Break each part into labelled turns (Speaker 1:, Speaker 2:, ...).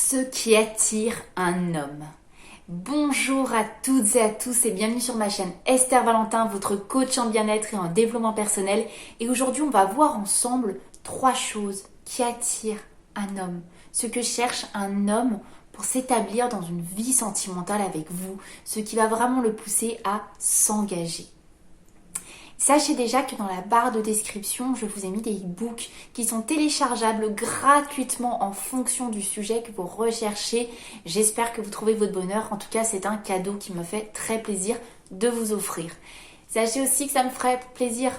Speaker 1: Ce qui attire un homme. Bonjour à toutes et à tous et bienvenue sur ma chaîne Esther Valentin, votre coach en bien-être et en développement personnel. Et aujourd'hui, on va voir ensemble 3 choses qui attirent un homme. Ce que cherche un homme pour s'établir dans une vie sentimentale avec vous. Ce qui va vraiment le pousser à s'engager. Sachez déjà que dans la barre de description, je vous ai mis des e-books qui sont téléchargeables gratuitement en fonction du sujet que vous recherchez. J'espère que vous trouvez votre bonheur. En tout cas, c'est un cadeau qui me fait très plaisir de vous offrir. Sachez aussi que ça me ferait plaisir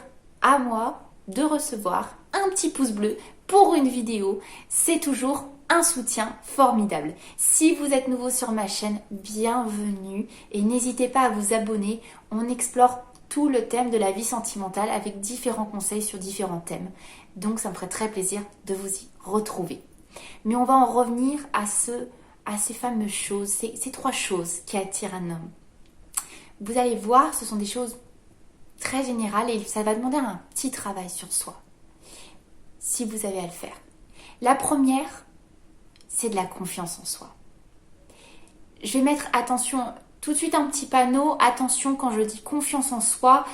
Speaker 1: à moi de recevoir un petit pouce bleu pour une vidéo. C'est toujours un soutien formidable. Si vous êtes nouveau sur ma chaîne, bienvenue et n'hésitez pas à vous abonner. On explore tout le thème de la vie sentimentale avec différents conseils sur différents thèmes. Donc ça me ferait très plaisir de vous y retrouver. Mais on va en revenir à ces fameuses choses, ces 3 choses qui attirent un homme. Vous allez voir, ce sont des choses très générales et ça va demander un petit travail sur soi, si vous avez à le faire. La première, c'est de la confiance en soi. Je vais mettre, attention, tout de suite un petit panneau, attention quand je dis confiance en soi,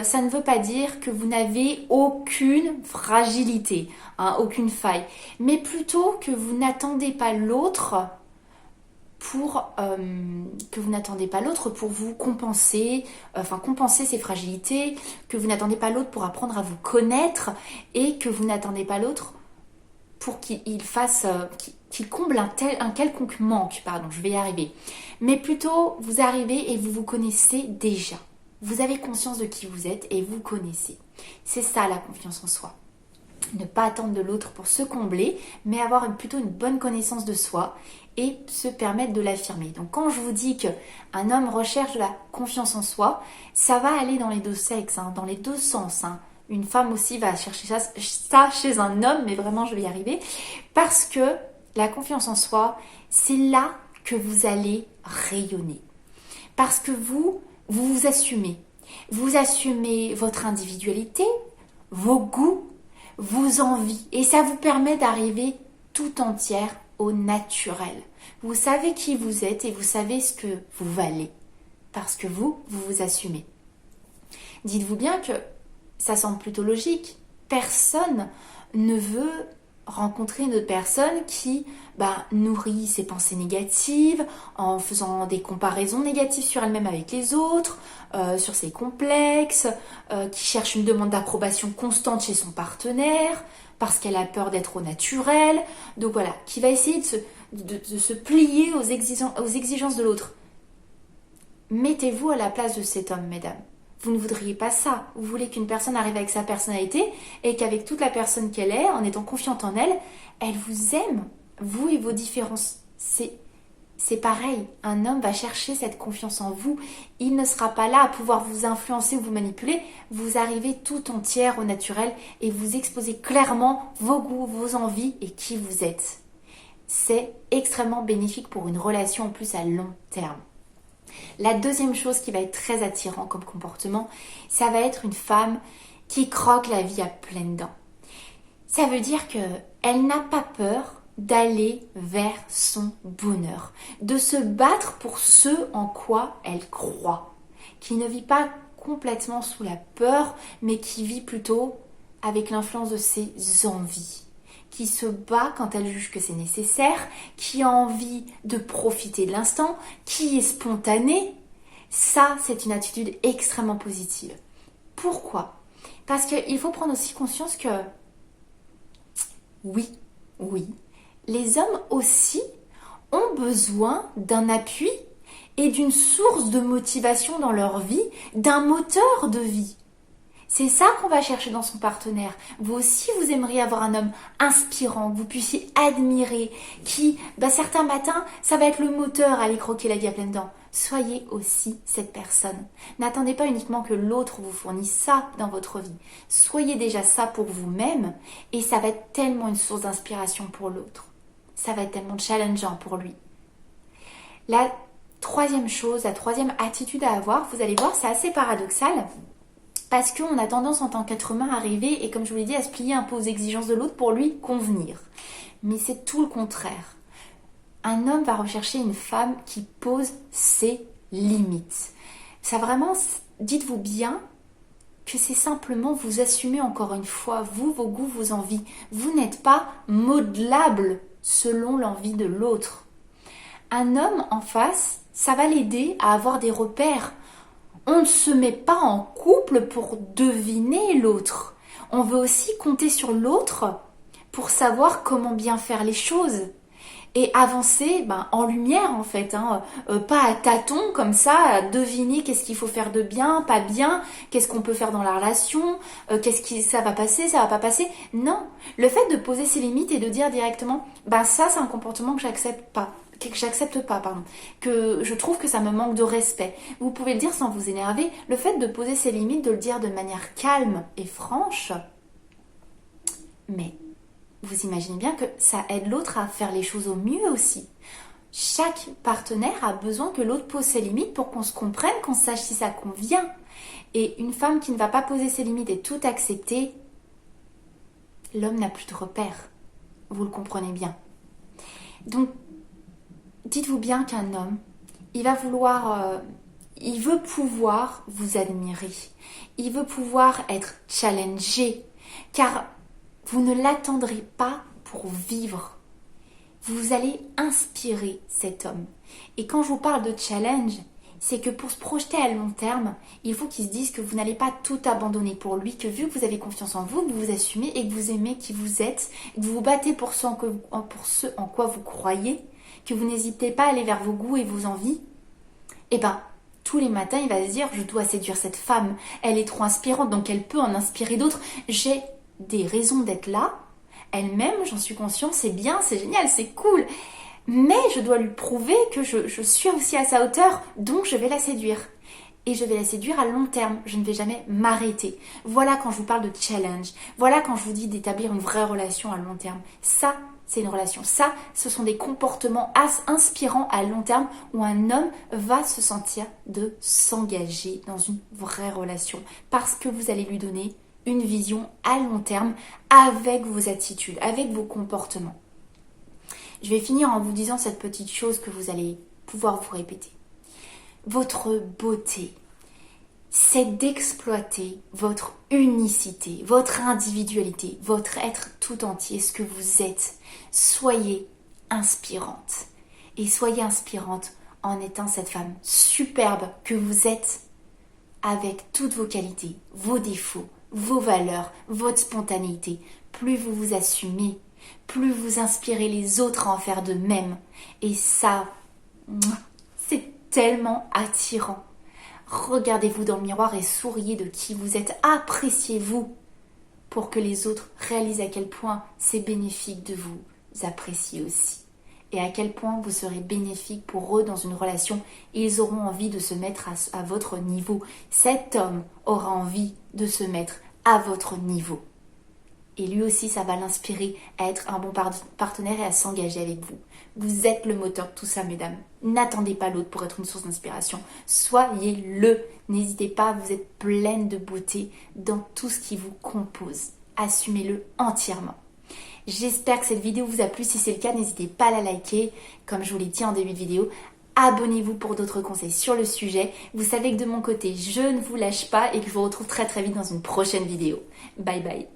Speaker 1: ça ne veut pas dire que vous n'avez aucune fragilité, aucune faille, mais plutôt que vous n'attendez pas l'autre pour vous compenser, compenser ses fragilités, que vous n'attendez pas l'autre pour apprendre à vous connaître et que vous n'attendez pas l'autre pour qu'il comble un quelconque manque, je vais y arriver. Mais plutôt, vous arrivez et vous vous connaissez déjà. Vous avez conscience de qui vous êtes et vous connaissez. C'est ça la confiance en soi. Ne pas attendre de l'autre pour se combler, mais avoir plutôt une bonne connaissance de soi et se permettre de l'affirmer. Donc quand je vous dis qu'un homme recherche de la confiance en soi, ça va aller dans les deux sexes, dans les deux sens. Une femme aussi va chercher ça chez un homme, mais vraiment je vais y arriver. Parce que la confiance en soi, c'est là que vous allez rayonner. Parce que vous vous assumez. Vous assumez votre individualité, vos goûts, vos envies. Et ça vous permet d'arriver tout entière au naturel. Vous savez qui vous êtes et vous savez ce que vous valez. Parce que vous vous assumez. Dites-vous bien que ça semble plutôt logique. Personne ne veut rencontrer une autre personne qui nourrit ses pensées négatives en faisant des comparaisons négatives sur elle-même avec les autres, sur ses complexes, qui cherche une demande d'approbation constante chez son partenaire parce qu'elle a peur d'être au naturel. Donc voilà, qui va essayer de se plier aux exigences de l'autre. Mettez-vous à la place de cet homme, mesdames. Vous ne voudriez pas ça. Vous voulez qu'une personne arrive avec sa personnalité et qu'avec toute la personne qu'elle est, en étant confiante en elle, elle vous aime, vous et vos différences. C'est pareil. Un homme va chercher cette confiance en vous. Il ne sera pas là à pouvoir vous influencer ou vous manipuler. Vous arrivez tout entière au naturel et vous exposez clairement vos goûts, vos envies et qui vous êtes. C'est extrêmement bénéfique pour une relation en plus à long terme. La deuxième chose qui va être très attirant comme comportement, ça va être une femme qui croque la vie à pleines dents. Ça veut dire qu'elle n'a pas peur d'aller vers son bonheur, de se battre pour ce en quoi elle croit, qui ne vit pas complètement sous la peur, mais qui vit plutôt avec l'influence de ses envies, qui se bat quand elle juge que c'est nécessaire, qui a envie de profiter de l'instant, qui est spontanée. Ça, c'est une attitude extrêmement positive. Pourquoi ? Parce qu'il faut prendre aussi conscience que, oui, les hommes aussi ont besoin d'un appui et d'une source de motivation dans leur vie, d'un moteur de vie. C'est ça qu'on va chercher dans son partenaire. Vous aussi, vous aimeriez avoir un homme inspirant, que vous puissiez admirer, qui, certains matins, ça va être le moteur à aller croquer la vie à pleines dents. Soyez aussi cette personne. N'attendez pas uniquement que l'autre vous fournisse ça dans votre vie. Soyez déjà ça pour vous-même et ça va être tellement une source d'inspiration pour l'autre. Ça va être tellement challengeant pour lui. La troisième chose, la troisième attitude à avoir, vous allez voir, c'est assez paradoxal. Parce qu'on a tendance en tant qu'être humain à arriver et comme je vous l'ai dit, à se plier un peu aux exigences de l'autre pour lui convenir. Mais c'est tout le contraire. Un homme va rechercher une femme qui pose ses limites. Ça vraiment, dites-vous bien que c'est simplement vous assumer encore une fois, vous, vos goûts, vos envies. Vous n'êtes pas modelable selon l'envie de l'autre. Un homme en face, ça va l'aider à avoir des repères. On ne se met pas en couple pour deviner l'autre. On veut aussi compter sur l'autre pour savoir comment bien faire les choses. Et avancer en lumière en fait, pas à tâtons comme ça, à deviner qu'est-ce qu'il faut faire de bien, pas bien, qu'est-ce qu'on peut faire dans la relation, ça va passer, ça va pas passer. Non, le fait de poser ses limites et de dire directement, ça c'est un comportement que j'accepte pas. Que je trouve que ça me manque de respect. Vous pouvez le dire sans vous énerver. Le fait de poser ses limites, de le dire de manière calme et franche, mais vous imaginez bien que ça aide l'autre à faire les choses au mieux aussi. Chaque partenaire a besoin que l'autre pose ses limites pour qu'on se comprenne, qu'on sache si ça convient. Et une femme qui ne va pas poser ses limites et tout accepter, l'homme n'a plus de repères. Vous le comprenez bien. Donc, dites-vous bien qu'un homme, il veut pouvoir vous admirer. Il veut pouvoir être challengé. Car vous ne l'attendrez pas pour vivre. Vous allez inspirer cet homme. Et quand je vous parle de challenge, c'est que pour se projeter à long terme, il faut qu'il se dise que vous n'allez pas tout abandonner pour lui, que vu que vous avez confiance en vous, que vous vous assumez et que vous aimez qui vous êtes, que vous vous battez pour ce en quoi vous croyez, que vous n'hésitez pas à aller vers vos goûts et vos envies, tous les matins, il va se dire, je dois séduire cette femme, elle est trop inspirante, donc elle peut en inspirer d'autres. J'ai des raisons d'être là, elle-même, j'en suis consciente, c'est bien, c'est génial, c'est cool, mais je dois lui prouver que je suis aussi à sa hauteur, donc je vais la séduire. Et je vais la séduire à long terme, je ne vais jamais m'arrêter. Voilà quand je vous parle de challenge, voilà quand je vous dis d'établir une vraie relation à long terme. Ça, c'est une relation. Ça, ce sont des comportements inspirants à long terme où un homme va se sentir de s'engager dans une vraie relation parce que vous allez lui donner une vision à long terme avec vos attitudes, avec vos comportements. Je vais finir en vous disant cette petite chose que vous allez pouvoir vous répéter. Votre beauté, c'est d'exploiter votre unicité, votre individualité, votre être tout entier, ce que vous êtes. Soyez inspirante. Et soyez inspirante en étant cette femme superbe que vous êtes avec toutes vos qualités, vos défauts, vos valeurs, votre spontanéité. Plus vous vous assumez, plus vous inspirez les autres à en faire de même. Et ça, c'est tellement attirant. Regardez-vous dans le miroir et souriez de qui vous êtes. Appréciez-vous pour que les autres réalisent à quel point c'est bénéfique de vous apprécier aussi. Et à quel point vous serez bénéfique pour eux dans une relation. Ils auront envie de se mettre à votre niveau. Cet homme aura envie de se mettre à votre niveau. Et lui aussi, ça va l'inspirer à être un bon partenaire et à s'engager avec vous. Vous êtes le moteur de tout ça, mesdames. N'attendez pas l'autre pour être une source d'inspiration. Soyez-le. N'hésitez pas, vous êtes pleine de beauté dans tout ce qui vous compose. Assumez-le entièrement. J'espère que cette vidéo vous a plu. Si c'est le cas, n'hésitez pas à la liker. Comme je vous l'ai dit en début de vidéo, abonnez-vous pour d'autres conseils sur le sujet. Vous savez que de mon côté, je ne vous lâche pas et que je vous retrouve très très vite dans une prochaine vidéo. Bye bye.